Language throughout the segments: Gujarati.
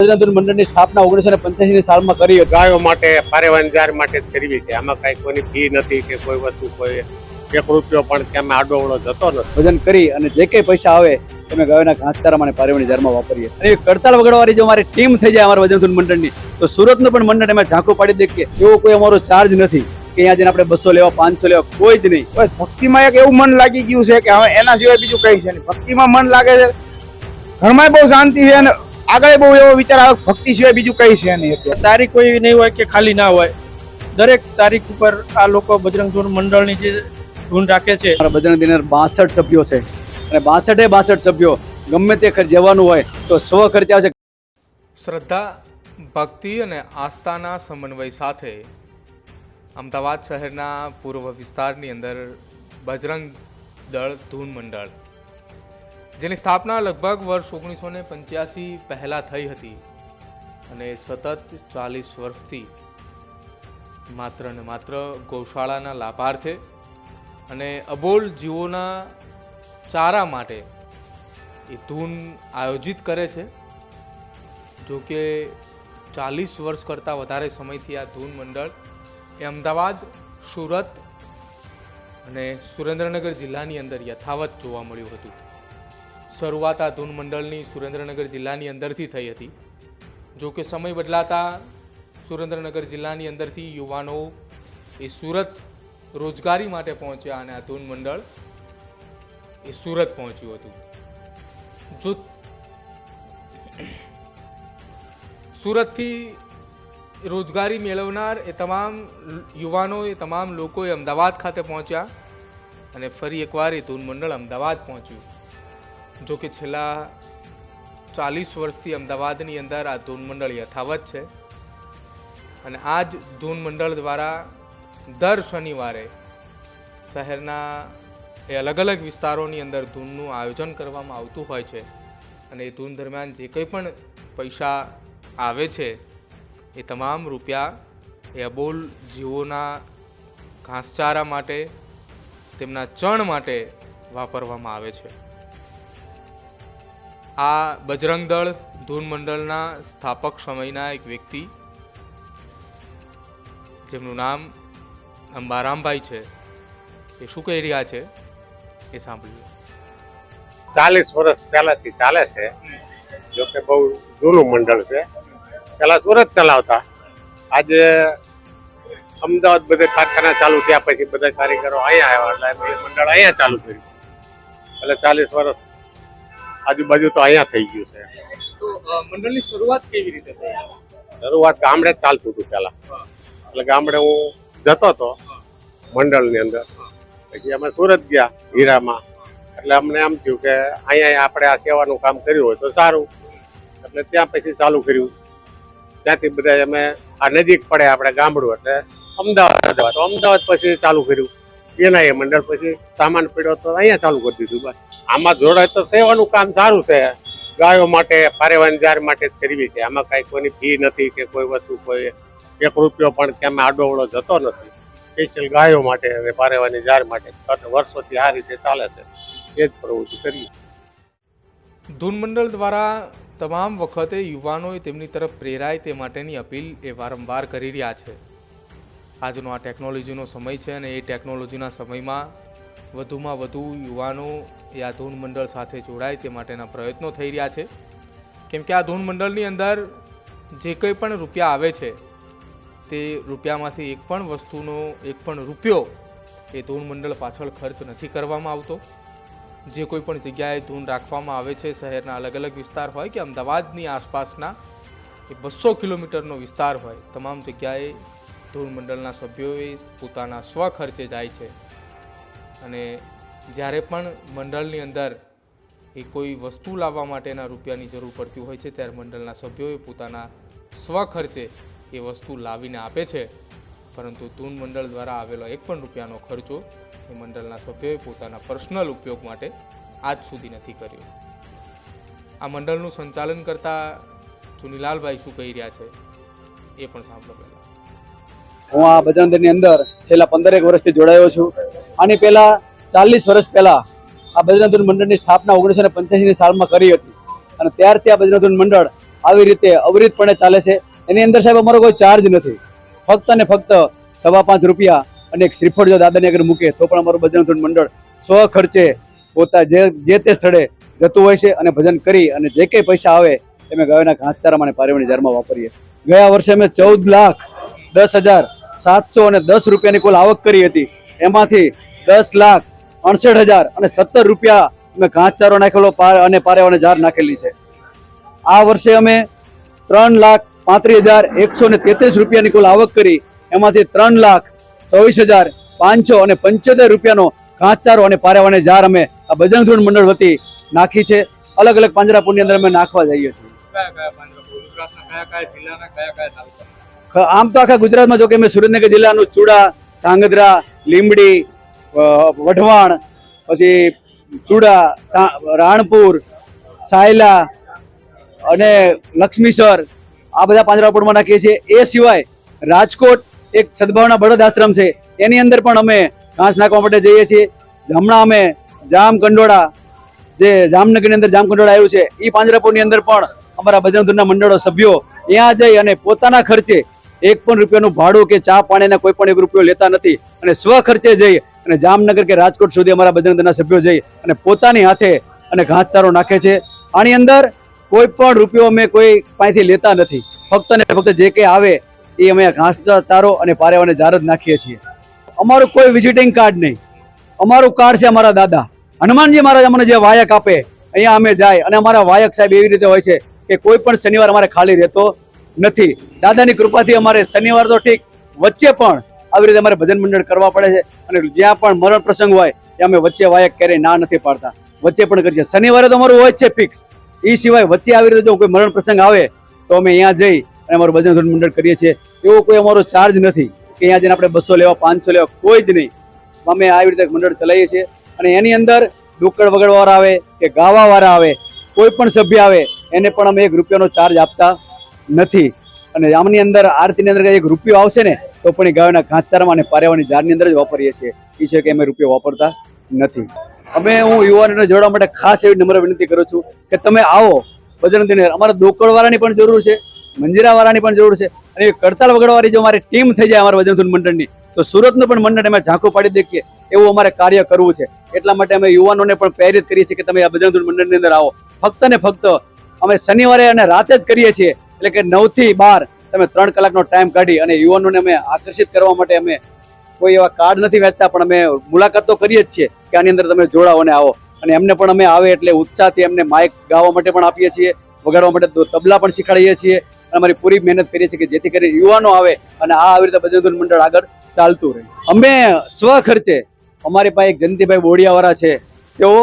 બજરંગ મંડળની સ્થાપના 1985ની સાલમાં કરી હતી. ગાયો માટે પારેવાંજાર માટે જ કરવી છે. આમાં કઈ કોઈની ફી નથી કે કોઈ વસ્તુ કોઈ એક રૂપિયો પણ ત્યાં આડોવળો જતો નથી. ભજન કરી અને જે કઈ પૈસા આવે અમે ગાયોના ઘાસચારા માટે પારેવાની જારમાં વાપરીએ છીએ. અને કરતાલ વગાડવાની જો અમારી ટીમ થઈ જાય અમારા બજરંગ મંડળની, તો સુરતનું પણ મંડળ એમાં ઝાંખો પાડી દે કે એવો કોઈ અમારો ચાર્જ નથી કે અહીંયા જઈને આપણે 200 લેવા 500 લેવા, કોઈ જ નહીં. બસ ભક્તિમાં એક એવું મન લાગી ગયું છે કે હવે એના સિવાય બીજું કઈ છે નહીં. ભક્તિમાં મન લાગે છે, ઘરમાં બહુ શાંતિ છે અને આગળ બહુ એવો વિચાર આવે ભક્તિ સિવાય બીજું કઈ છે નહીં. અત્યારે તારીખ કોઈ નહીં હોય કે ખાલી ના હોય, દરેક તારીખ ઉપર આ લોકો બજરંગ મંડળની જે ધૂન રાખે છે. અમારા બજરંગ દિનના 62 સભ્યો છે અને 62 સભ્યો ગમે તે જવાનું હોય તો સ્વ ખર્ચે આવશે. શ્રદ્ધા, ભક્તિ અને આસ્થાના સમન્વય સાથે અમદાવાદ શહેરના પૂર્વ વિસ્તારની અંદર બજરંગ દળ ધૂન મંડળ, જેની સ્થાપના લગભગ વર્ષ 1985 પહેલાં થઈ હતી અને સતત 40 વર્ષથી માત્ર ને માત્ર ગૌશાળાના લાભાર્થે અને અબોલ જીવોના ચારા માટે એ ધૂન આયોજિત કરે છે. જો કે 40 વર્ષ કરતાં વધારે સમયથી આ ધૂન મંડળ એ અમદાવાદ, સુરત અને સુરેન્દ્રનગર જિલ્લાની અંદર યથાવત જોવા મળ્યું હતું. શરૂઆત આ ધૂન મંડળની સુરેન્દ્રનગર જિલ્લાની અંદરથી થઈ હતી. જો કે સમય બદલાતા સુરેન્દ્રનગર જિલ્લાની અંદરથી યુવાનો એ સુરત રોજગારી માટે પહોંચ્યા અને આ ધૂન મંડળ એ સુરત પહોંચ્યું હતું. જો સુરતથી રોજગારી મેળવનાર એ તમામ યુવાનો, એ તમામ લોકો એ અમદાવાદ ખાતે પહોંચ્યા અને ફરી એકવાર એ ધૂન મંડળ અમદાવાદ પહોંચ્યું. જો કે છેલ્લા 40 વર્ષથી અમદાવાદની અંદર આ ધૂન મંડળ યથાવત છે અને આ જ ધૂન મંડળ દ્વારા દર શનિવારે શહેરના એ અલગ અલગ વિસ્તારોની અંદર ધૂનનું આયોજન કરવામાં આવતું હોય છે અને એ ધૂન દરમિયાન જે કંઈ પણ પૈસા આવે છે એ તમામ રૂપિયા એ અબોલ જીવોના ઘાસચારા માટે, તેમના ચણ માટે વાપરવામાં આવે છે. આ બજરંગ દળ ધૂન મંડળના સ્થાપક સમયના એક વ્યક્તિ, જેમનું નામ અંબારામભાઈ છે, એ શું કહી રહ્યા છે એ સાંભળ્યું. 40 વર્ષ પહેલાથી ચાલે છે. જોકે બહુ જૂનું મંડળ છે. પેલા સુરત ચલાવતા, આજે અમદાવાદ બધા કારખાના ચાલુ થયા પછી બધા કારીગરો અહીંયા આવ્યા એટલે એ મંડળ અહીંયા ચાલુ કર્યું. એટલે 40 વર્ષ આજુબાજુ તો અહીંયા થઈ ગયું છે. તો મંડળની શરૂઆત કેવી રીતે થઈ? શરૂઆત ગામડે જ ચાલતું હતું પેલા. એટલે ગામડે હું જતો હતો મંડળની અંદર. પછી અમે સુરત ગયા હીરામાં. એટલે અમને એમ થયું કે અહીંયા આપણે આ સેવાનું કામ કર્યું હોય તો સારું. એટલે ત્યાં પછી ચાલુ કર્યું. ત્યાંથી બધા અમે આ નજીક પડે આપણે ગામડું એટલે અમદાવાદ, તો અમદાવાદ પછી ચાલુ કર્યું. એના એ મંડળ પછી સામાન પડ્યો તો અહીંયા ચાલુ કરી દીધું. બસ આમાં જોડાય તો સેવાનું કામ સારું છે. ગાયો માટે પારેવાંજાર માટે જ કરવી છે. આમાં કઈ કોઈની ફી નથી કે કોઈ વસ્તુ કોઈ એક રૂપિયો પણ ત્યાં આડોવળો જતો નથી. સ્પેશિયલ ગાયો માટે અને પારેવાની જાર માટે વર્ષોથી આ રીતે ચાલે છે. એ જ પ્રવૃત્તિ કરીએ. ધૂન મંડળ દ્વારા તમામ વખતે યુવાનોએ તેમની તરફ પ્રેરાય તે માટેની અપીલ એ વારંવાર કરી રહ્યા છે. આજનો આ ટેકનોલોજીનો સમય છે અને એ ટેકનોલોજીના સમયમાં વધુમાં વધુ યુવાનો એ આ ધૂન મંડળ સાથે જોડાય તે માટેના પ્રયત્નો થઈ રહ્યા છે. કેમ કે આ ધૂન મંડળની અંદર જે કંઈ પણ રૂપિયા આવે છે તે રૂપિયામાંથી એક પણ વસ્તુનો એક પણ રૂપિયો એ ધૂન મંડળ પાછળ ખર્ચ નથી કરવામાં આવતો. જે કોઈ પણ જગ્યાએ ધૂન રાખવામાં આવે છે, શહેરના અલગ અલગ વિસ્તાર હોય કે અમદાવાદની આસપાસના એ 200 કિલોમીટરનો વિસ્તાર હોય, તમામ જગ્યાએ ધૂન મંડળના સભ્યોએ પોતાના સ્વખર્ચે જાય છે. અને જ્યારે પણ મંડળની અંદર એ કોઈ વસ્તુ લાવવા માટેના રૂપિયાની જરૂર પડતી હોય છે ત્યારે મંડળના સભ્યોએ પોતાના સ્વખર્ચે એ વસ્તુ લાવીને આપે છે. પરંતુ ધૂન મંડળ દ્વારા આવેલો એક પણ રૂપિયાનો ખર્ચો એ મંડળના સભ્યોએ પોતાના પર્સનલ ઉપયોગ માટે આજ સુધી નથી કર્યો. આ મંડળનું સંચાલન કરતા ચુનીલાલભાઈ શું કહી રહ્યા છે એ પણ સાંભળો. પહેલા હું આ બજરંગ દળની અંદર છેલ્લા 15 વર્ષથી જોડાયો છું. આની પહેલા 40 વર્ષ પહેલા આ બજરંગ દળ મંડળની સ્થાપના 1985ની સાલમાં કરી હતી અને ત્યારથી આ બજરંગ દળ મંડળ આવી રીતે અવિરતપણે ચાલે છે. એની અંદર સાહેબ અમારો કોઈ ચાર્જ નથી, ફક્ત ને ફક્ત 5.25 રૂપિયા અને એક શ્રીફળ જો દાદાની આગળ મૂકે તો પણ અમારું બજરંગ ધૂન મંડળ સ્વ ખર્ચે પોતા જે તે સ્થળે જતું હોય છે અને ભજન કરી અને જે કંઈ પૈસા આવે અમે ગાયોના ઘાસચારામાં અને પારેવણી જારમાં વાપરીએ છીએ. ગયા વર્ષે અમે 14,10,710 રૂપિયાની કુલ આવક કરી હતી. એમાંથી 10,68,017 રૂપિયા અમે ઘાસચારો નાખેલો અને પારેવાની જાર નાખેલી છે. આ વર્ષે અમે 3,35,133 રૂપિયાની કુલ આવક કરી. એમાંથી 3,24,575 રૂપિયાનો ઘાસચારો અને પારેવાની જાર અમે આ બજરંગ ધૂન મંડળ વતી નાખી છે. અલગ અલગ પાંજરાપોળની અંદર અમે નાખવા જઈએ છીએ. આમ તો આખા ગુજરાતમાં, જો કે અમે સુરેન્દ્રનગર જિલ્લાનું ચૂડા, ધાંગધ્રા, લીંબડી, વઢવાણ, પછી ચૂડા, રાણપુર, સાયલા અને લક્ષ્મીસર આ બધા પાંજરાપોળમાં નાખીએ છીએ. એ સિવાય રાજકોટ એક સદભાવના બળદ આશ્રમ છે, એની અંદર પણ અમે ઘાસ નાખવા માટે જઈએ છીએ. હમણાં અમે જામકંડોળા, જે જામનગરની અંદર જામકંડોળા આવ્યું છે, એ પાંજરાપોળની અંદર પણ અમારા બજરંગ ધૂનના મંડળો સભ્યો ત્યાં જઈ અને પોતાના ખર્ચે 1 પણ રૂપિયાનું ભાડું કે ચા પાણીના કોઈ પણ 1 રૂપિયો લેતા નથી અને સ્વ ખર્ચે જઈ અને જામનગર કે રાજકોટ સુધી અમારા બજરંગ ધૂનના સભ્યો જઈ અને પોતાની હાથે અને ઘાસચારો નાખે છે. આની અંદર કોઈ પણ રૂપિયો અમે કોઈ પાસેથી લેતા નથી, ફક્ત ને ફક્ત જે કંઈ આવે એ અમે ઘાસચારો અને પારેવાને જાર જ નાખીએ છીએ. અમારું કોઈ વિઝિટિંગ કાર્ડ નહીં, અમારું કાર્ડ છે અમારા દાદા હનુમાનજી મહારાજ અમને જે વાયક આપે અહીંયા અમે જાય. અને અમારા વાયક સાહેબ એવી રીતે હોય છે કે કોઈ પણ શનિવાર અમારે ખાલી રહેતો નથી. દાદાની કૃપાથી અમારે શનિવાર તો ઠીક, વચ્ચે પણ આવી રીતે અમારે ભજન મંડળ કરવા પડે છે. અને જ્યાં પણ મરણ પ્રસંગ હોય ત્યાં અમે વચ્ચે વાયક ક્યારેય ના નથી પાડતા, વચ્ચે પણ કરીએ. શનિવારે તો અમારું હોય જ છે ફિક્સ. એ સિવાય વચ્ચે આવી રીતે જો કોઈ મરણ પ્રસંગ આવે તો અમે અહીંયા જઈ અને અમારું ભજન ધૂન મંડળ કરીએ છીએ. એવો કોઈ અમારો ચાર્જ નથી કે અહીંયા જઈને આપણે 200 લેવા, 500 લેવા, કોઈ જ નહીં. અમે આવી રીતે મંડળ ચલાવીએ છીએ. અને એની અંદર ડુક્કડ વગાડવાવાળા આવે કે ગાવાવાળા આવે, કોઈ પણ સભ્ય આવે એને પણ અમે 1 રૂપિયાનો ચાર્જ આપતા નથી. અને આમની અંદર આરતીની અંદર 1 રૂપિયો આવશે ને તો પણ એ ગાયોના ઘાસચારામાં અને પારેવાની જારની અંદર જ વાપરીએ છીએ. એ છે કે અમે રૂપિયો વાપરતા નથી. હું યુવાનોને જોડવા માટે ખાસ એવી નમ્ર વિનંતી કરું છું કે તમે આવો બજરંગ ધૂન. અમારા ડોકડવાળાની પણ જરૂર છે, મંજીરાવાળાની પણ જરૂર છે, અને કડતાલ વગાડવાળી જો અમારી ટીમ થઈ જાય અમારા બજરંગ ધૂન મંડળની તો સુરતનું પણ મંડળ એમાં ઝાંખું પાડી દેખીએ એવું અમારે કાર્ય કરવું છે. એટલા માટે અમે યુવાનોને પણ પ્રેરિત કરીએ છીએ કે તમે આ બજરંગ ધૂન મંડળની અંદર આવો. ફક્ત ને ફક્ત અમે શનિવારે અને રાતે જ કરીએ છીએ, એટલે કે 9 થી 12 તમે 3 કલાકનો ટાઈમ કાઢી અને યુવાનોને અમે આકર્ષિત કરવા માટે અમે કોઈ એવા કાર્ડ નથી વેચતા, પણ અમે મુલાકાત તો કરીએ જ છીએ કે આની અંદર તમે જોડાઓ અને આવો. અને એમને પણ અમે આવે એટલે ઉત્સાહથી એમને માઇક ગાવા માટે પણ આપીએ છીએ, વગાડવા માટે તબલા પણ શીખવાડીએ છીએ. અને અમારી પૂરી મહેનત કરીએ છીએ કે જેથી કરીને યુવાનો આવે અને આવી રીતે બજરંગ ધૂન મંડળ આગળ ચાલતું રહે. અમે સ્વ ખર્ચે, અમારી પાસે એક જયંતિભાઈ બોડિયાવાળા છે, તેઓ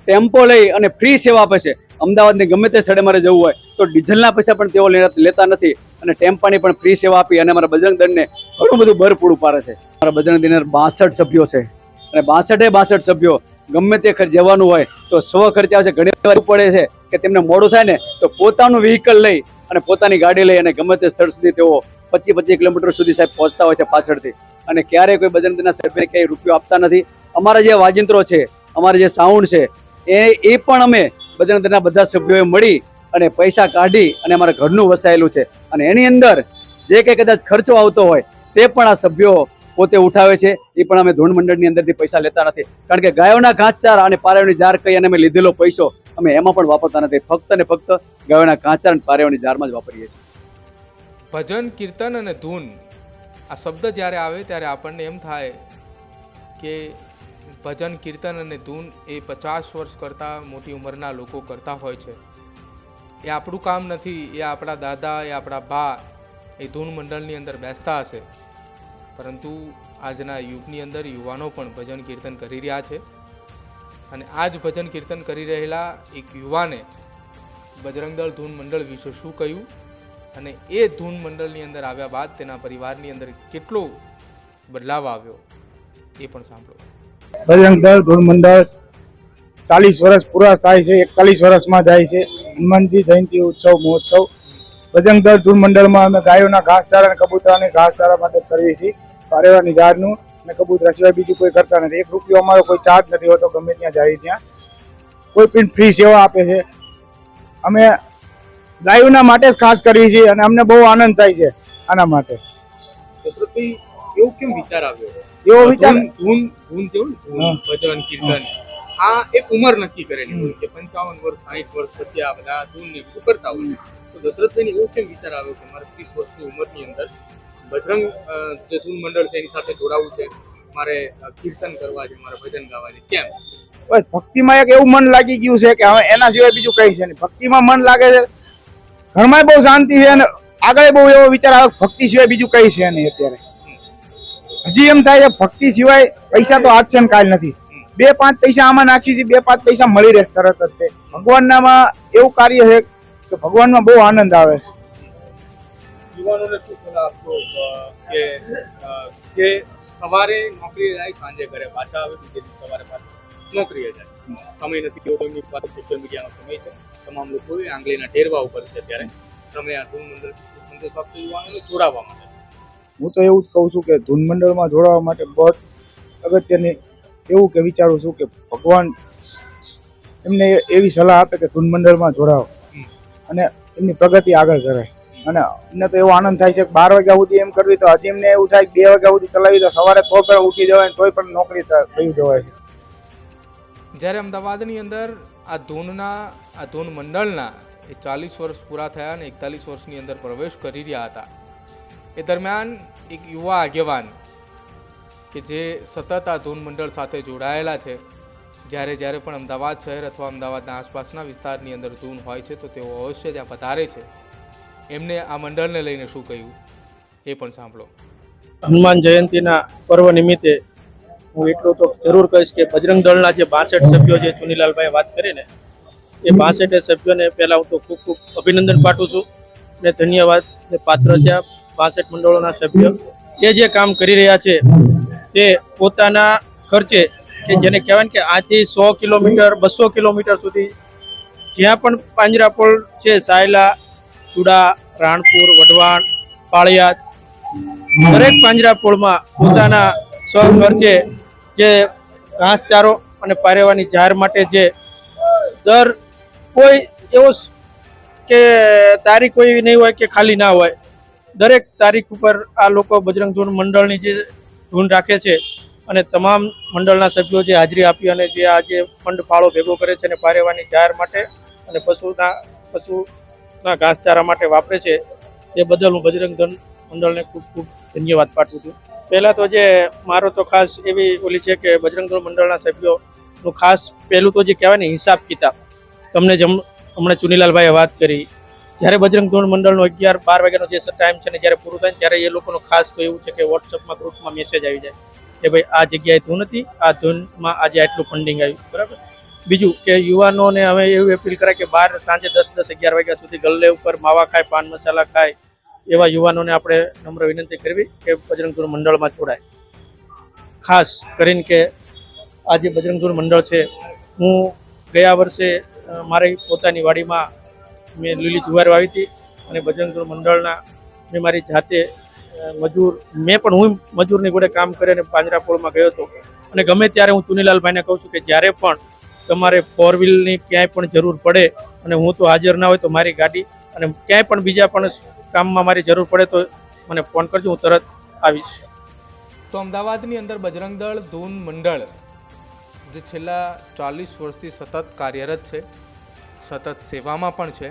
ટેમ્પો લઈ અને ફ્રી સેવા આપે છે. અમદાવાદની ગમે તે સ્થળે મારે જવું હોય તો ડીઝલના પૈસા પણ તેઓ લેતા નથી અને ટેમ્પાની પણ ફ્રી સેવા આપી અને અમારા બજરંગ દળને ઘણું બધું ભર પૂરું પાડે છે. અમારા બજરંગ દળની અંદર 62 સભ્યો છે અને 62 સભ્યો ગમે તે જવાનું હોય તો સ્વ ખર્ચે આવશે. ઘણી વાર પડે છે કે તેમને મોડું થાય ને તો પોતાનું વ્હીકલ લઈ અને પોતાની ગાડી લઈ અને ગમે તે સ્થળ સુધી તેઓ 25 કિલોમીટર સુધી સાહેબ પહોંચતા હોય છે પાછળથી. અને ક્યારેય કોઈ બજરંગ દળના સભ્યને કંઈ રૂપિયો આપતા નથી. અમારા જે વાજિંત્રો છે, અમારા જે સાઉન્ડ છે, એ પણ અમે બજરંગ દળના બધા સભ્યોએ મળી અને પૈસા કાઢી અને અમારા ઘરનું વસાયેલું છે. અને એની અંદર જે કંઈ કદાચ ખર્ચો આવતો હોય તે પણ આ સભ્યો પોતે ઉઠાવે છે. એ પણ અમે ધૂન મંડળની અંદરથી પૈસા લેતા નથી, કારણ કે ગાયોના ઘાસચારા અને પારેવની જાર કહી અને અમે લીધેલો પૈસો અમે એમાં પણ વાપરતા નથી. ફક્ત ને ફક્ત ગાયોના ઘાસચારા અને પારેવની જારમાં જ વાપરીએ છીએ. ભજન, કીર્તન અને ધૂન આ શબ્દ જ્યારે આવે ત્યારે આપણને એમ થાય કે ભજન, કીર્તન અને ધૂન એ 50 વર્ષ કરતાં મોટી ઉંમરના લોકો કરતા હોય છે. એ આપણું કામ નથી, એ આપણા દાદા, એ આપણા બા એ ધૂન મંડળની અંદર બેસતા હશે. પરંતુ આજના યુગની અંદર યુવાનો પણ ભજન કીર્તન કરી રહ્યા છે. અને આ જ ભજન કીર્તન કરી રહેલા એક યુવાને બજરંગ દળ ધૂન મંડળ વિશે શું કહ્યું અને એ ધૂન મંડળની અંદર આવ્યા બાદ તેના પરિવારની અંદર કેટલો બદલાવ આવ્યો એ પણ સાંભળો. બજરંગ દળ ધૂન મંડળ 40 વર્ષ પૂરા થાય છે, 41 વર્ષમાં જાય છે. હનુમાનજી જયંતિ ઉત્સવ મહોત્સવ બજરંગ દળ ધૂન મંડળમાં અમે ગાયોના ઘાસચારા અને કબૂતરાની ઘાસચારા માટે કરીએ છીએ. પારેવાની ઝાડનું અને કબૂતરા સિવાય બીજું કોઈ કરતા નથી. 1 રૂપિયો અમારો કોઈ ચાર્જ નથી હોતો. ગમે ત્યાં જાય ત્યાં કોઈ પણ ફ્રી સેવા આપે છે. અમે ગાયોના માટે જ ખાસ કરવી છે અને અમને બહુ આનંદ થાય છે આના માટે. દશરથભાઈ, એવું કેમ વિચાર આવ્યો? એવો વિચાર ધૂન જેવું ને, ધૂન, ભજન, કીર્તન, આ એક ઉંમર નક્કી કરેલી હોય કે 55 વર્ષ 60 વર્ષ પછી આ બધા ધૂન ને બધું કરતા હોય. તો દશરથભાઈને એવો કેમ વિચાર આવ્યો કે મારે 30 વર્ષની ઉંમરની અંદર બજરંગ જે ધૂન મંડળ છે એની સાથે જોડાવું છે, મારે કીર્તન કરવા છે, મારે ભજન ગાવા છે? કેમ? બસ ભક્તિમાં એક એવું મન લાગી ગયું છે કે હવે એના સિવાય બીજું કઈ છે નહીં. ભક્તિમાં મન લાગે છે, ઘરમાં બહુ શાંતિ છે અને આગળ બહુ એવો વિચાર આવે ભક્તિ સિવાય બીજું કઈ છે નહીં. અત્યારે હજી એમ થાય છે ભક્તિ સિવાય પૈસા તો આજ છે ને કાલ નથી. 2-5 પૈસા આમાં નાખી છે, 2-5 પૈસા મળી રહે તરત જ. તે ભગવાનનામાં એવું કાર્ય છે કે ભગવાનમાં બહુ આનંદ આવે છે. યુવાનોને શું સલાહ આપશો કે જે સવારે નોકરીએ જાય, સાંજે ઘરે પાછા આવે, બીજે દિવસે સવારે પાછા નોકરીએ જાય, સમય નથી એવો એમની પાસે સોશિયલ મીડિયાનો સમય છે, તમામ લોકો આંગળીના ટેરવા ઉપર છે, ત્યારે તમે આ ધૂન મંડળ શું સંદેશ આપશો યુવાનોને જોડાવા માટે? હું તો એવું જ કહું છું કે ધૂન મંડળમાં જોડાવા માટે બહુ અગત્યની એવું કે વિચારું છું કે ભગવાન એમને એવી સલાહ આપે કે ધૂન મંડળમાં જોડાવો અને એમની પ્રગતિ આગળ કરે. અને અમને તો એવો આનંદ થાય છે કે 12 વાગ્યા સુધી એમ કરવી, તો હજી એમને એવું થાય 2 વાગ્યા સુધી ચલાવી, તો સવારે તો પણ ઉઠી જવાય, તોય પણ નોકરી થઈ જવાય છે. જ્યારે અમદાવાદની અંદર આ ધૂન મંડળના એ 40 વર્ષ પૂરા થયા અને 41 વર્ષની અંદર પ્રવેશ કરી રહ્યા હતા, એ દરમિયાન એક યુવા આગેવાન કે જે સતત આ ધૂન મંડળ સાથે જોડાયેલા છે, જ્યારે પણ અમદાવાદ શહેર અથવા અમદાવાદના આસપાસના વિસ્તારની અંદર ધૂન હોય છે તો તેઓ અવશ્ય ત્યાં પધારે છે. એમને આ મંડળને લઈને શું કહ્યું એ પણ સાંભળો. હનુમાન જયંતિના પર્વ નિમિત્તે હું એટલું તો જરૂર કહીશ કે બજરંગ દળના જે 62 સભ્યો જે ચુનીલાલભાઈ વાત કરીને, એ 62 સભ્યોને પહેલાં હું તો ખૂબ ખૂબ અભિનંદન પાઠવું છું અને ધન્યવાદ પાત્ર છે. આ 62 મંડળોના સભ્યો જે કામ કરી રહ્યા છે તે પોતાના ખર્ચે, કે જેને કહેવાય કે આથી 100 કિલોમીટર 200 કિલોમીટર સુધી જ્યાં પણ પાંજરાપોળ છે, સાયલા, ચુડા, રાણપુર, વઢવાણ, પાળિયાદ, દરેક પાંજરાપોળમાં પોતાના સ્વખર્ચે જે ઘાસચારો અને પારેવાની જાહેર માટે જે દર કોઈ એવો કે તારીખ કોઈ નહીં હોય કે ખાલી ના હોય, દરેક તારીખ ઉપર આ લોકો બજરંગ ધૂન મંડળની જે ધૂન રાખે છે અને તમામ મંડળના સભ્યો જે હાજરી આપી અને જે આજે ફંડ ફાળો ભેગો કરે છે અને પારેવાની જાહેર માટે અને પશુના ઘાસચારા માટે વાપરે છે, એ બદલ હું બજરંગ ધૂન મંડળને ખૂબ ખૂબ ધન્યવાદ પાઠવું છું. પહેલાં તો જે મારો તો ખાસ એવી ઓલી છે કે બજરંગ ધૂન મંડળના સભ્યોનું ખાસ પહેલું તો જે કહેવાય ને હિસાબ કિતાબ, તમને હમણાં ચુનીલાલભાઈએ વાત કરી, જ્યારે બજરંગ ધૂન મંડળનો 11-12 વાગ્યાનો જે ટાઈમ છે ને જ્યારે પૂરું થાય ત્યારે એ લોકોનો ખાસ તો એવું છે કે વોટ્સઅપમાં ગ્રુપમાં મેસેજ આવી જાય કે ભાઈ આ જગ્યાએ ધૂન હતી, આ ધૂનમાં આજે આટલું ફંડિંગ આવ્યું. બરાબર. બીજું કે યુવાનોને હવે એવું અપીલ કરાય કે બહાર સાંજે 10-11 વાગ્યા સુધી ગલ્લે ઉપર માવા ખાય, પાન મસાલા ખાય, એવા યુવાનોને આપણે નમ્ર વિનંતી કરવી કે બજરંગ ધૂન મંડળમાં જોડાય. ખાસ કરીને કે આ જે બજરંગ ધૂન મંડળ છે, હું ગયા વર્ષે મારી પોતાની વાડીમાં મેં લીલી જુવાર વાવી હતી અને બજરંગ ધૂન મંડળના મેં મારી જાતે હું મજૂરની જોડે કામ કરીને પાંજરાપોળમાં ગયો હતો. અને ગમે ત્યારે હું ચુનીલાલભાઈને કહું છું કે જ્યારે પણ તમારે 4 વ્હીલની ક્યાંય પણ જરૂર પડે અને હું તો હાજર ના હોય તો મારી ગાડી અને ક્યાંય પણ બીજા પણ કામમાં મારી જરૂર પડે તો મને ફોન કરજો, હું તરત આવીશ. તો અમદાવાદની અંદર બજરંગ દળ ધૂન મંડળ જે છેલ્લા 40 વર્ષથી સતત કાર્યરત છે, સતત સેવામાં પણ છે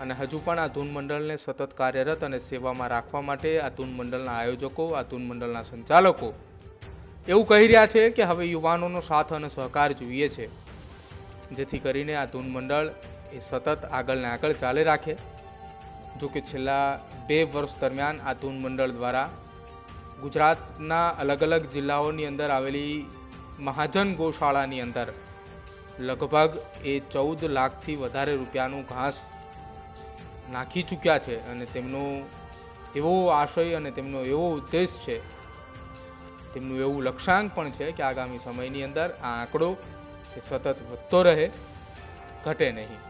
અને હજુ પણ આ ધૂન મંડળને સતત કાર્યરત અને સેવામાં રાખવા માટે આ ધૂન મંડળના આયોજકો, આ ધૂન મંડળના સંચાલકો એવું કહી રહ્યા છે કે હવે યુવાનોનો સાથ અને સહકાર જોઈએ છે, જેથી કરીને આ ધૂન મંડળ એ સતત આગળ ચાલે રાખે. જો કે છેલ્લા 2 વર્ષ દરમિયાન આ ધૂન મંડળ દ્વારા ગુજરાતના અલગ અલગ જિલ્લાઓની અંદર આવેલી મહાજન ગૌશાળાની અંદર લગભગ એ 14 લાખથી વધારે રૂપિયાનું ઘાસ નાખી ચૂક્યા છે અને તેમનો એવો આશય અને તેમનો એવો ઉદ્દેશ છે, તેમનું એવું લક્ષ્યાંક પણ છે કે આગામી સમયની અંદર આ આંકડો એ સતત વધતો રહે, ઘટે નહીં.